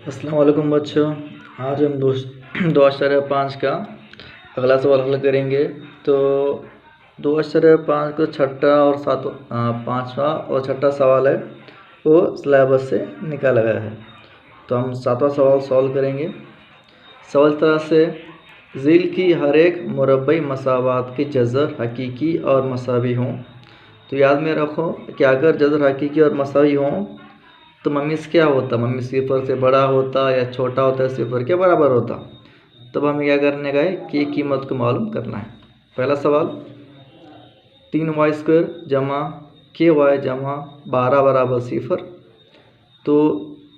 अस्सलाम वालेकुम बच्चों। आज हम 2.5 का अगला सवाल हल करेंगे। तो 2.5 का छठा और पाँचवा और छठा सवाल है वो सिलेबस से निकाला गया है। तो हम सातवां सवाल सॉल्व करेंगे। सवाल तरह से झील की हर एक मुरब्बई मसावात की जज़र हकीकी और मसावी हों। तो याद में रखो कि अगर जज़र हकीकी और मसावी हों तो मम्मीज़ क्या होता, मम्मी सिफर से बड़ा होता या छोटा होता है सिफर के बराबर होता। तब हमें क्या करने का है कि कीमत को मालूम करना है। पहला सवाल 3y² जमा KY जमा 12 बराबर सिफर। तो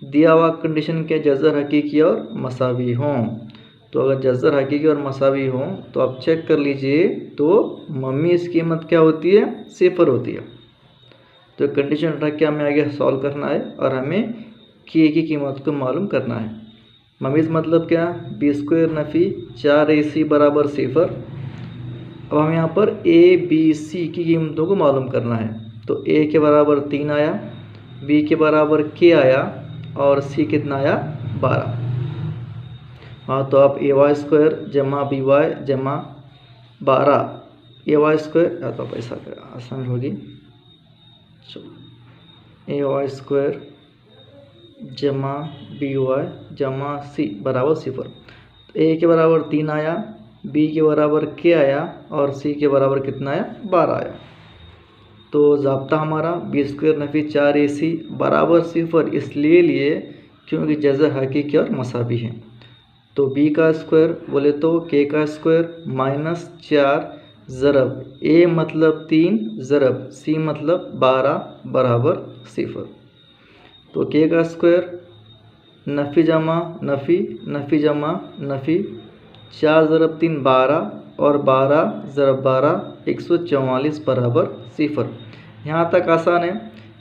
दिया हुआ कंडीशन के जज़र हकीकी और मसावी हों। तो अगर जज़र हकीकी और मसावी हों तो आप चेक कर लीजिए, तो मम्मी इस कीमत क्या होती है, सिफर होती है। तो कंडीशन रख के हमें आगे सॉल्व करना है और हमें की कीमत को मालूम करना है। ममीज़ मतलब क्या, b² नफ़ी 4ac बराबर सिफर। अब हमें यहाँ पर ABC की कीमतों को मालूम करना है। तो a के बराबर 3 आया, b के बराबर k आया और c कितना आया 12। हाँ, तो आप AY² जमा BY जमा 12 AY² या तो पैसा आसान होगी। AY² जमा BY जमा C बराबर सिफर। तो A के बराबर 3 आया, B के बराबर K आया और C के बराबर कितना आया 12 आया। तो ज़ाब्ता हमारा b² नफ़ी 4ac बराबर सिफर इसलिए लिए क्योंकि जज़र हकीकी और मसावी हैं। तो b का स्क्वायर बोले तो k का स्क्वायर माइनस 4 ज़रब a मतलब 3 ज़रब c मतलब 12 बराबर सिफर। तो k का स्क्वायर नफ़ी जमा नफ़ी नफ़ी जमा नफ़ी 4 ज़रब 3 12 और 12 ज़रब 12 144 बराबर सिफर। यहाँ तक आसान है।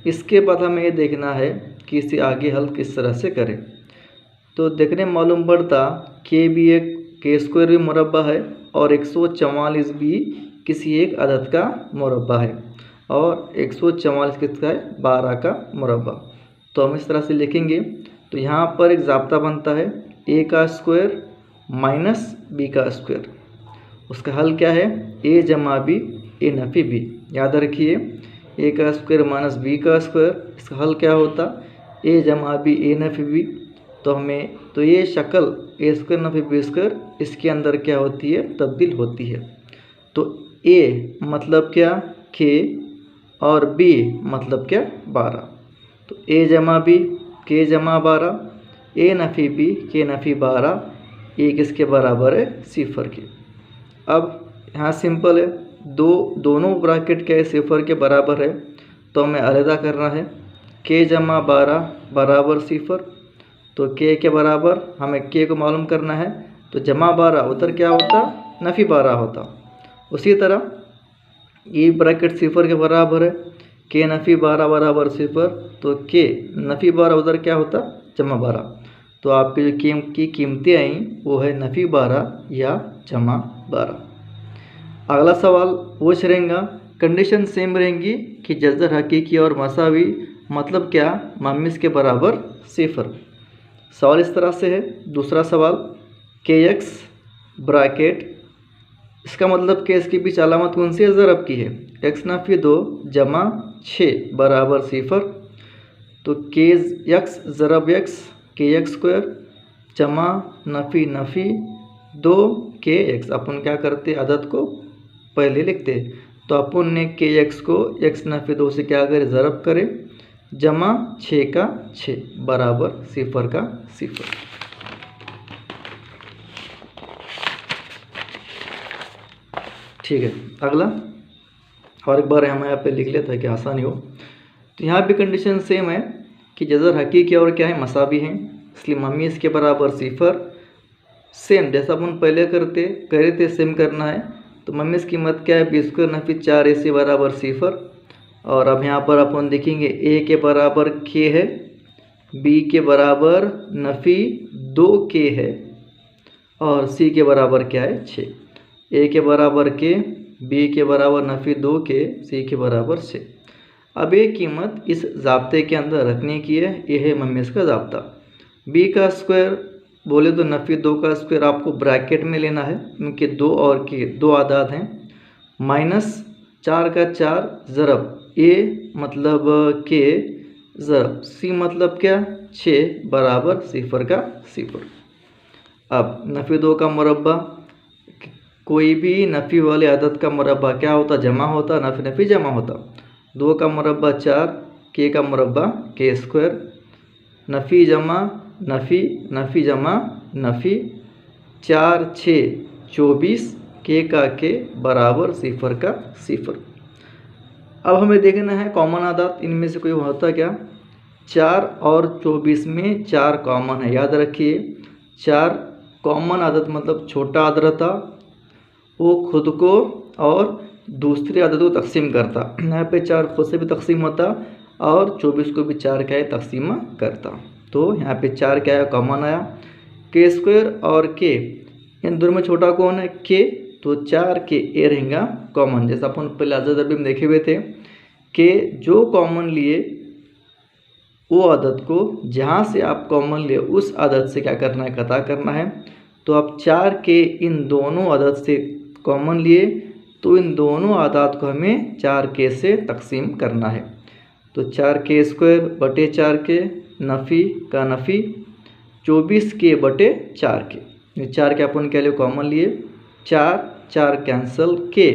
इसके बाद हमें ये देखना है कि इसे आगे हल किस तरह से करें। तो देखने में मालूम पड़ता k भी एक k² भी मुरब्बा है और 144 भी किसी एक अदद का मुरब्बा है और 144 किसका है 12 का मुरब्बा। तो हम इस तरह से लिखेंगे। तो यहाँ पर एक ज़ाब्ता बनता है a का स्क्वायर माइनस b का स्क्वायर। उसका हल क्या है, a जमा b a नफ़ी b। याद रखिए a का स्क्वायर माइनस b का स्क्वायर, इसका हल क्या होता a जमा b a नफ़ी b। तो ये शक्ल a² नफ़ी b² इसके अंदर क्या होती है, तब्दील होती है। तो a मतलब क्या k और b मतलब क्या 12। तो a जमा b k जमा 12 a नफ़ी b k नफ़ी 12 a किसके बराबर है, सिफर के। अब यहाँ सिंपल है, दोनों ब्रैकेट क्या है सिफर के बराबर है। तो हमें अलग करना है, k जमा 12 बराबर सिफर। तो k के बराबर हमें k को मालूम करना है। तो जमा 12 उधर क्या होता, नफ़ी 12 होता। उसी तरह ये ब्रैकेट सिफर के बराबर है, k नफ़ी 12 बराबर सिफर। तो k नफ़ी 12 उधर क्या होता, जमा 12। तो आपकी जो की कीमतें आई वो है नफ़ी 12 या जमा 12। अगला सवाल पूछ रहेगा, कंडीशन सेम रहेंगी कि जज़र हकीकी और मसावी मतलब क्या, मम्मीज़ के बराबर सिफर। सवाल इस तरह से है। दूसरा सवाल kx ब्रैकेट, इसका मतलब कि इसके बीच अलामत कौन सी है, ज़रब की है, x नफ़ी 2 जमा 6 बराबर सिफर। तो kx ज़रब x kx² जमा नफ़ी नफ़ी 2kx। अपन क्या करते, अदद को पहले लिखते। तो अपन ने kx को x नफ़ी 2 से क्या करें, ज़रब करें, जमा 6 का 6 बराबर सिफर का सिफर। ठीक है, अगला और एक बार हम यहाँ पे लिख लेते हैं कि आसानी हो। तो यहाँ भी कंडीशन सेम है कि जज़र हकीकी और क्या है, मसावी हैं, इसलिए मम्मी इसके बराबर सिफर। सेम जैसा अपन पहले करे थे सेम करना है। तो मम्मी की कीमत क्या है, b² नफ़ी 4ac बराबर सिफर। और अब यहाँ पर अपन देखेंगे a के बराबर k है, b के बराबर नफ़ी 2k है और c के बराबर क्या है 6। a के बराबर k, b के बराबर नफ़ी 2k, c के बराबर 6। अब ये कीमत इस ज़ाब्ते के अंदर रखने की है, यह है मम्मीज़ का ज़ाब्ता। बी का स्क्वायर बोले तो नफ़ी 2 का स्क्वायर आपको ब्रैकेट में लेना है, क्योंकि 2 और के 2 आदाद हैं, -4 का 4 ज़रब ए मतलब के ज़रब सी मतलब क्या 6 बराबर 0 का 0। अब नफ़ी 2 का मुरब्बा, कोई भी नफ़ी वाले आदत का मुरब्बा क्या होता, जमा होता, नफ़ी नफ़ी जमा होता। 2 का मुरब्बा 4, के का मुरब्बा के स्क्वायर, नफ़ी जमा नफ़ी, नफ़ी जमा नफ़ी, 4 6 24, के का के बराबर 0 का 0। अब हमें देखना है कॉमन आदात इनमें से कोई होता क्या। 4 और 24 में 4 कॉमन है, याद रखिए 4 कॉमन आदत मतलब छोटा आदत था, वो खुद को और दूसरे आदत को तकसीम करता। यहाँ पे 4 खुद से भी तकसीम होता और 24 को भी 4 क्या है तकसीम करता। तो यहाँ पे 4 क्या है कॉमन आया। के स्क्वायर और के, इन दोनों में छोटा कौन है के, तो 4 के ए रहेगा कॉमन, जैसा अपन पहले आदत में देखे हुए थे। के जो कॉमन लिए वो आदत को जहाँ से आप कॉमन लिए उस आदत से क्या करना है कता करना है। तो आप 4 के इन दोनों आदत से कॉमन लिए तो इन दोनों आदात को हमें 4 के से तकसीम करना है। तो 4 के स्क्वायर बटे 4 के, नफ़ी का नफ़ी, 24 के बटे 4 के, 4 के अपन क्या लिए कॉमन लिए, 4 4 कैंसिल के,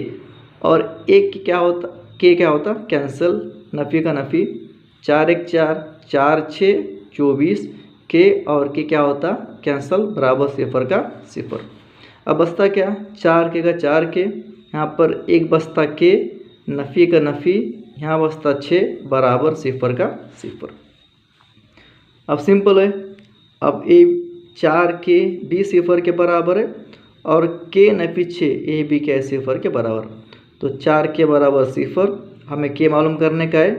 और एक क्या होता के क्या होता कैंसिल, नफ़ी का नफ़ी, 4 1 4, 4 6 24, के और के क्या होता कैंसिल बराबर 0 का 0। अब बचता क्या 4 के का 4 के, यहाँ पर एक बचता के, नफ़ी का नफ़ी, यहाँ बचता 6 बराबर 0 का 0। अब सिंपल है। अब ए 4 के बी 0 के बराबर है और के नफ़ी 6 ए बी क्या है 0 के बराबर। तो 4 के बराबर 0, हमें के मालूम करने का है।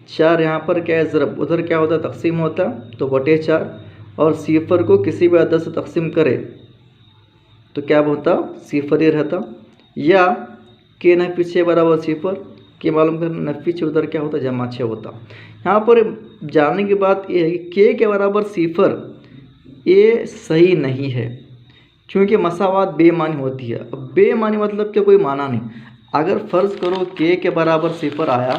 4 यहाँ पर क्या है ज़रब, उधर क्या होता तकसीम होता, तो बटे 4, और 0 को किसी भी आदत से तकसीम करे तो क्या होता 0 ही रहता। या के नफ़ी 6 बराबर 0, के मालूम करना, नफ़ी 6 उधर क्या होता जमा 6 होता। यहाँ पर जानने की बात यह है कि के बराबर 0 ये सही नहीं है, क्योंकि मसावात बेमानी होती है। अब बेमानी मतलब क्या कोई माना नहीं। अगर फ़र्ज़ करो के बराबर 0 आया,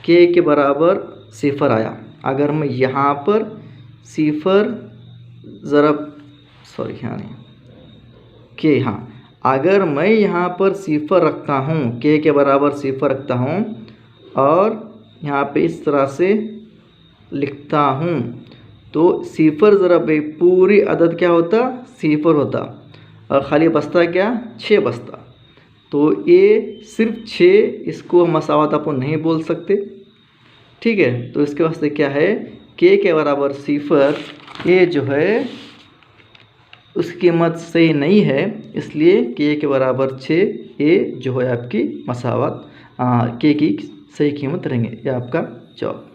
के बराबर 0 आया, अगर मैं यहाँ पर 0 ज़रब सॉरी यहाँ नहीं के, हाँ अगर मैं यहाँ पर 0 रखता हूँ, के बराबर 0 रखता हूँ और यहाँ पे इस तरह से लिखता हूँ, तो 0 ज़रब पूरी अदद क्या होता 0 होता और खाली बचता क्या 6 बचता। तो ये सिर्फ 6, इसको मसावत अपन नहीं बोल सकते, ठीक है। तो इसके वास्ते क्या है के बराबर 0, ये जो है उसकी कीमत सही नहीं है, इसलिए के बराबर 6 ये जो है आपकी मसावत के की सही कीमत रहेंगे। ये आपका जवाब।